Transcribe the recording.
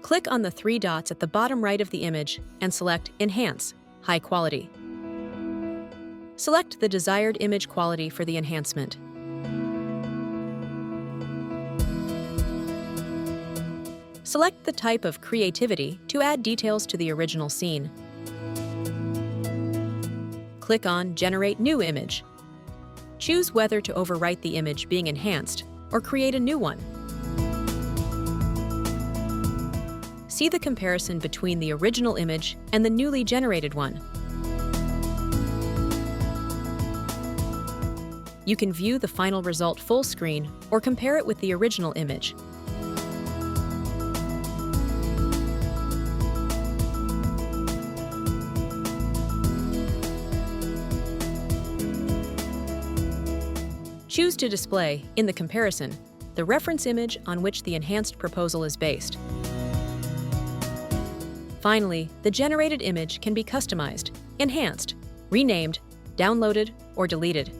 Click on the three dots at the bottom right of the image and select Enhance, High Quality. Select the desired image quality for the enhancement. Select the type of creativity to add details to the original scene. Click on Generate New Image. Choose whether to overwrite the image being enhanced or create a new one. See the comparison between the original image and the newly generated one. You can view the final result full screen or compare it with the original image. Choose to display, in the comparison, the reference image on which the enhanced proposal is based. Finally, the generated image can be customized, enhanced, renamed, downloaded, or deleted.